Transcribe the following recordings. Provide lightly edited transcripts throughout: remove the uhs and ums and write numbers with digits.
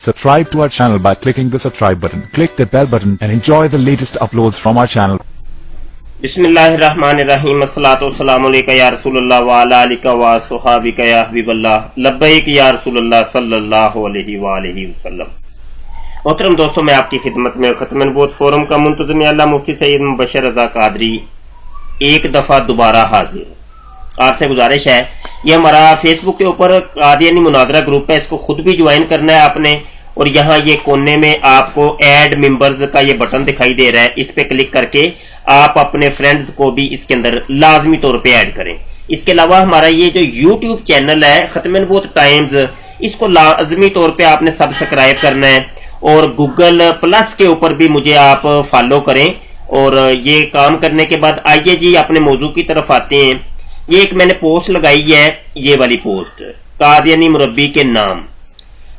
Subscribe to our channel by clicking the subscribe button. Click the bell button and enjoy the latest uploads from our channel. बिस्मिल्लाहिर्रहमानिर्रहीम अस्सलातु वस्सलामु अलैका या रसूलल्लाह व अला आलिका व सुहाबिका या हबीबल्लाह लब्बैक या रसूलल्लाह सल्लल्लाहु अलैहि व आलिहि वसल्लम। मोहतरम दोस्तों, मैं आपकी खिदमत में खत्म नबूवत फोरम का मुंतज़िम अल्लाह मुफ्ती सैयद मुबशर रज़ा कादरी एक दफा दोबारा हाजिर। आपसे गुजारिश है, ये हमारा फेसबुक के ऊपर कादियानी मुनाजरा ग्रुप है, इसको खुद भी ज्वाइन करना है आपने। और यहाँ ये कोने में आपको ऐड मेंबर्स का ये बटन दिखाई दे रहा है, इस पे क्लिक करके आप अपने फ्रेंड्स को भी इसके अंदर लाजमी तौर पे ऐड करें। इसके अलावा हमारा ये जो यूट्यूब चैनल है खत्म नबूवत टाइम्स, इसको लाजमी तौर पे आपने सब्सक्राइब करना है। और गूगल प्लस के ऊपर भी मुझे आप फॉलो करें। और ये काम करने के बाद आइए जी अपने मौजू की तरफ आते हैं। ये एक मैंने पोस्ट लगाई है, ये वाली पोस्ट कादियानी मुरब्बी के नाम।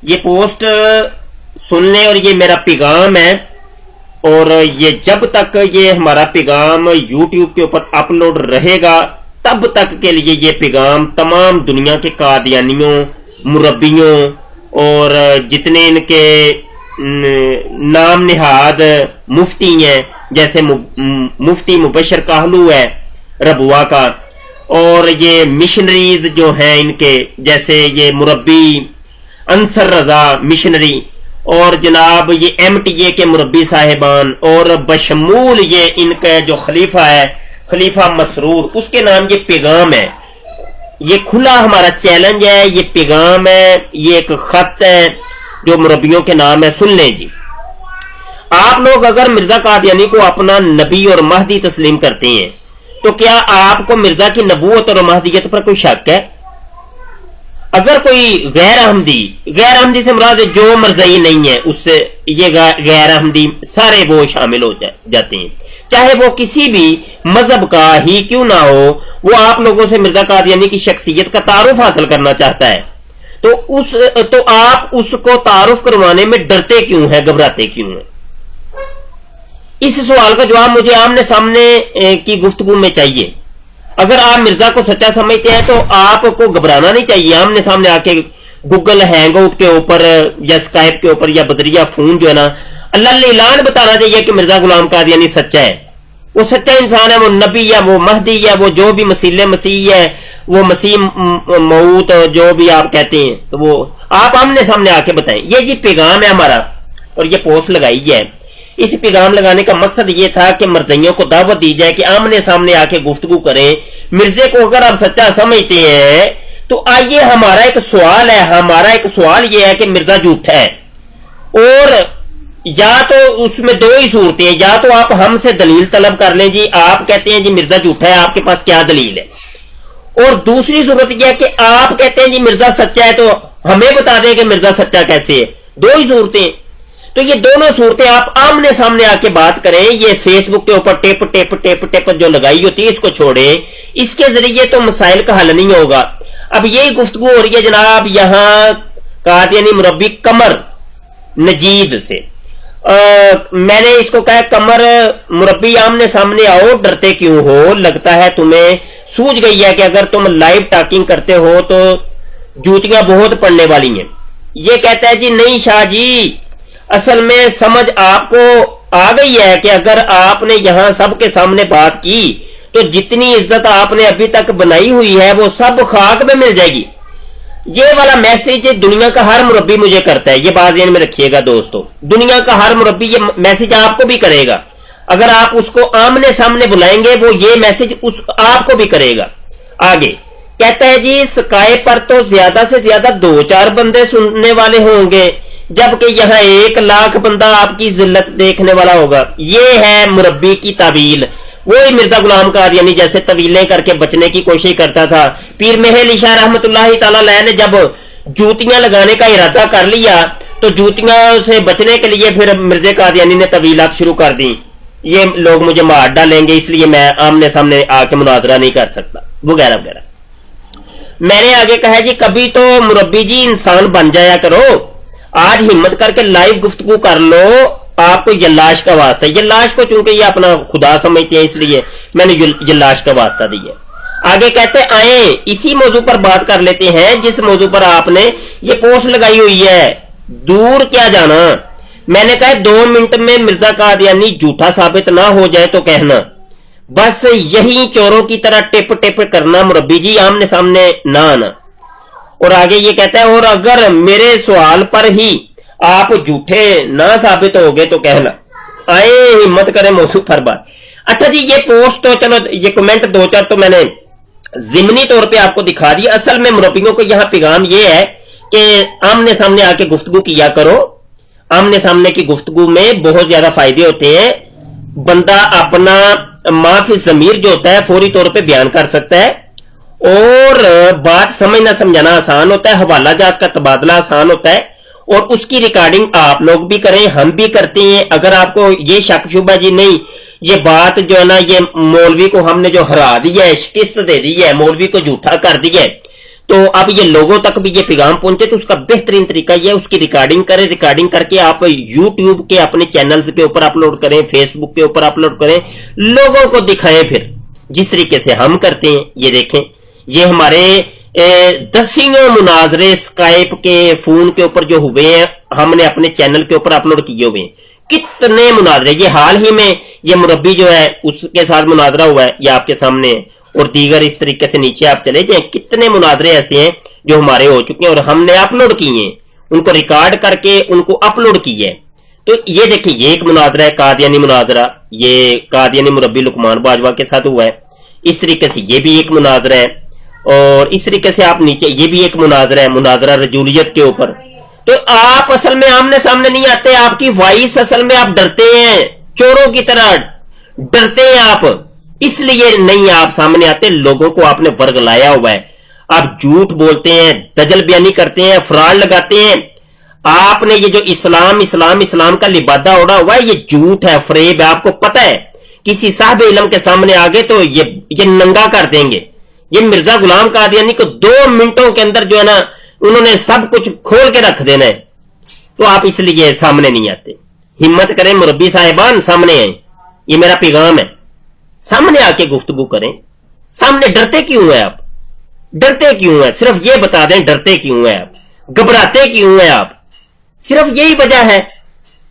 ये पोस्ट सुन लें और ये मेरा पैगाम है। और ये जब तक ये हमारा पैगाम YouTube के ऊपर अपलोड रहेगा तब तक के लिए ये पैगाम तमाम दुनिया के कादियानियों, मुरब्बियों और जितने इनके नाम निहाद मुफ्ती हैं, जैसे मुफ्ती मुबशर काहलू है रबुआ का, और ये मिशनरीज जो हैं इनके, जैसे ये मुरब्बी अंसर रजा मिशनरी, और जनाब ये MTA के मुरब्बी साहिबान, और बशमूल ये इनका जो खलीफा है खलीफा मसरूर, उसके नाम ये पैगाम है। ये खुला हमारा चैलेंज है, ये पैगाम है, ये एक खत है जो मुरब्बियों के नाम है। सुन लें जी। आप लोग अगर मिर्जा कादियानी को अपना नबी और महदी तस्लीम करते हैं तो क्या आपको मिर्जा की नबूवत और महदियत पर कोई शक है? अगर कोई गैर अहमदी से मुराद जो मरज़ई नहीं है, उससे ये गैर अहमदी सारे वो शामिल हो जाते हैं, चाहे वो किसी भी मजहब का ही क्यों ना हो। वो आप लोगों से मिर्जा कादियानी की शख्सियत का तारुफ हासिल करना चाहता है, तो आप उसको तारुफ करवाने में डरते क्यों हैं, घबराते क्यों हैं? इस सवाल का जवाब मुझे आमने सामने की गुफ्तगू में चाहिए। अगर आप मिर्जा को सच्चा समझते हैं तो आपको घबराना नहीं चाहिए। आमने सामने आके गूगल हैंगआउट के ऊपर या स्काइप के ऊपर या बदरिया फोन जो है ना, अल्लाह ऐलान बताना चाहिए कि मिर्जा गुलाम कादियानी सच्चा है, वो सच्चा इंसान है, वो नबी है, वो महदी है, वो जो भी मसीह है, वो मसीह मऊत जो भी आप कहते हैं, तो वो आप आमने सामने आके बताएं। ये जी पैगाम है हमारा और ये पोस्ट लगाई है। इस पैगाम लगाने का मकसद ये था कि मर्जियों को दावत दी जाए कि आमने सामने आके गुफ्तगू करें। मिर्जे को अगर आप सच्चा समझते हैं तो आइए, हमारा एक सवाल ये है कि मिर्जा झूठा है, और या तो उसमें दो ही सूरतें हैं, या तो आप हमसे दलील तलब कर लें जी, आप कहते हैं जी मिर्जा झूठा है, आपके पास क्या दलील है, और दूसरी सूरत यह है कि आप कहते हैं जी मिर्जा सच्चा है, तो हमें बता दें कि मिर्जा सच्चा कैसे है। दो ही सूरतें। तो ये दोनों सूरतें आप आमने सामने आके बात करें। ये फेसबुक के ऊपर टेप जो लगाई होती है इसको छोड़ें, इसके जरिए तो मसाइल का हल नहीं होगा। अब यही गुफ्तगू हो रही है जनाब यहाँ कादियानी मुरब्बी कमर नजीद से। मैंने इसको कहा, कमर मुरब्बी आमने सामने आओ, डरते क्यों हो? लगता है तुम्हें सूझ गई है कि अगर तुम लाइव टॉकिंग करते हो तो जूतियां बहुत पड़ने वाली हैं। ये कहता है जी नहीं शाह जी, असल में समझ आपको आ गई है कि अगर आपने यहां सबके सामने बात की तो जितनी इज्जत आपने अभी तक बनाई हुई है वो सब खाक में मिल जाएगी। ये वाला मैसेज दुनिया का हर मुरब्बी मुझे करता है, ये बात ध्यान में रखिएगा दोस्तों। दुनिया का हर मुरब्बी ये मैसेज आपको भी करेगा। अगर आप उसको आमने सामने बुलाएंगे वो ये मैसेज आपको भी करेगा। आगे कहता है जी स्काइप पर तो ज्यादा से ज्यादा 2-4 बंदे सुनने वाले होंगे, जबकि यहाँ 1 लाख बंदा आपकी जिल्लत देखने वाला होगा। ये है मुरब्बी की तावील। वही मिर्जा गुलाम कादियानी जैसे तवीलें करके बचने की कोशिश करता था। पीर मेहल इशा रहमतुल्लाहि ताला अलैह ने जब जूतियां लगाने का इरादा कर लिया तो जूतियां से बचने के लिए फिर मिर्जा कादियानी ने तवीलात शुरू कर दी। ये लोग मुझे मार डालेंगे इसलिए मैं आमने सामने आके मुनाजरा नहीं कर सकता, वगैरह वगैरह। मैंने आगे कहा जी कभी तो मुरब्बी जी इंसान बन जाया करो, आज हिम्मत करके लाइव गुफ्तगू कर लो। आपको यल्लाश का वास्ता है, यल्लाश को चूंकि ये अपना खुदा समझते हैं इसलिए मैंने यल्लाश का वास्ता दिया। आगे कहते आए इसी मौजू पर बात कर लेते हैं जिस मौजू पर आपने ये पोस्ट लगाई हुई है दूर क्या जाना। मैंने कहा 2 मिनट में मिर्जा कादियानी झूठा साबित ना हो जाए तो कहना, बस यही चोरों की तरह टिप टिप करना, मुरब्बी जी आमने सामने ना आना। और आगे ये कहता है, और अगर मेरे सवाल पर ही आप झूठे ना साबित हो गए तो कहना। आए हिम्मत करें मौजू पर बात। अच्छा जी, ये पोस्ट तो चलो, ये कमेंट 2-4 तो मैंने जिमनी तौर पे आपको दिखा दिया। असल में मुरब्बियों को यहां पैगाम ये है कि आमने सामने आके गुफ्तगू किया करो। आमने सामने की गुफ्तगू में बहुत ज्यादा फायदे होते हैं। बंदा अपना माफी जमीर जो होता है फौरी तौर पे बयान कर सकता है, और बात समझना समझाना आसान होता है, हवाला जात का तबादला आसान होता है, और उसकी रिकॉर्डिंग आप लोग भी करें, हम भी करते हैं। अगर आपको ये शक शुबा जी नहीं, ये बात जो है ना, ये मौलवी को हमने जो हरा दिया है, शिकस्त दे दी है, मौलवी को झूठा कर दिया है, तो अब ये लोगों तक भी ये पैगाम पहुंचे, तो उसका बेहतरीन तरीका ये है उसकी रिकॉर्डिंग करें। रिकॉर्डिंग करके आप यूट्यूब के अपने चैनल्स के ऊपर अपलोड करें, फेसबुक के ऊपर अपलोड करें, लोगों को दिखाएं। फिर जिस तरीके से हम करते हैं, ये देखें, ये हमारे 10 मुनाजरे स्काइप के फोन के ऊपर जो हुए हैं, हमने अपने चैनल के ऊपर अपलोड किए हुए हैं। कितने मुनाजरे, ये हाल ही में ये मुरब्बी जो है उसके साथ मुनाजरा हुआ है, ये आपके सामने है, और दीगर इस तरीके से नीचे आप चले जाएं, कितने मुनाजरे ऐसे हैं जो हमारे हो चुके हैं और हमने अपलोड किए हैं, उनको रिकॉर्ड करके उनको अपलोड किए हैं। तो ये देखिए, ये एक मुनाजरा है, कादियानी मुनाजरा, ये कादियानी मुरब्बी लुकमान बाजवा के साथ हुआ है। इस तरीके से ये भी एक मुनाजरा है, और इस तरीके से आप नीचे, ये भी एक मुनाजरा है, मुनाजरा रजूलियत के ऊपर। तो आप असल में आमने सामने नहीं आते, आपकी वॉइस असल में आप डरते हैं, चोरों की तरह डरते हैं आप, इसलिए नहीं आप सामने आते। लोगों को आपने वर्ग लाया हुआ है, आप झूठ बोलते हैं, दजल बयानी करते हैं, फ्रॉड लगाते हैं। आपने ये जो इस्लाम इस्लाम इस्लाम का लिबादा उड़ा हुआ है, ये झूठ है, फरेब है। आपको पता है किसी साहब इल्म के सामने आ गए तो ये नंगा कर देंगे। ये मिर्जा गुलाम कादियानी को 2 मिनटों के अंदर जो है ना, उन्होंने सब कुछ खोल के रख देना है, तो आप इसलिए सामने नहीं आते। हिम्मत करें मुरब्बी साहिबान, सामने आए, ये मेरा पैगाम है, सामने आके गुफ्तगू करें। सामने डरते क्यों हैं आप? डरते क्यों हैं? सिर्फ ये बता दें, डरते क्यों हैं आप? घबराते क्यों हैं आप? सिर्फ यही वजह है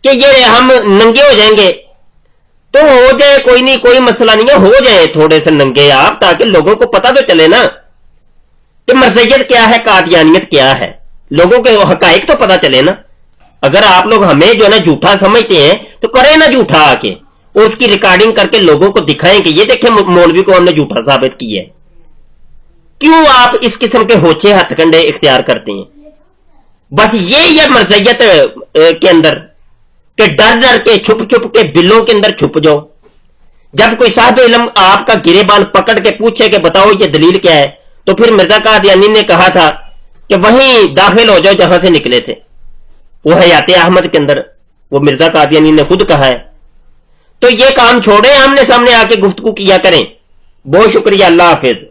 कि ये हम नंगे हो जाएंगे। तो हो जाए, कोई नहीं, कोई मसला नहीं है, हो जाए थोड़े से नंगे आप, ताकि लोगों को पता तो चले ना कि मरज़ियत क्या है, कादियानियत क्या है, लोगों के हकाइक तो पता चले ना। अगर आप लोग हमें जो है ना झूठा समझते हैं, तो करें ना झूठा आके, और उसकी रिकॉर्डिंग करके लोगों को दिखाएं कि ये देखें मौलवी को हमने झूठा साबित किया है। क्यों आप इस किस्म के होचे हथकंडे इख्तियार करते हैं? बस ये है मरज़ियत के अंदर, कि डर डर के, छुप छुप के बिलों के अंदर छुप जाओ। जब कोई साहब इल्म आपका गिरेबान पकड़ के पूछे कि बताओ ये दलील क्या है, तो फिर मिर्जा कादियानी ने कहा था कि वहीं दाखिल हो जाओ जहां से निकले थे। वो हयाते अहमद के अंदर वो मिर्जा कादियानी ने खुद कहा है। तो ये काम छोड़े, आमने सामने आके गुफ्तगू किया करें। बहुत शुक्रिया, अल्लाह हाफिज।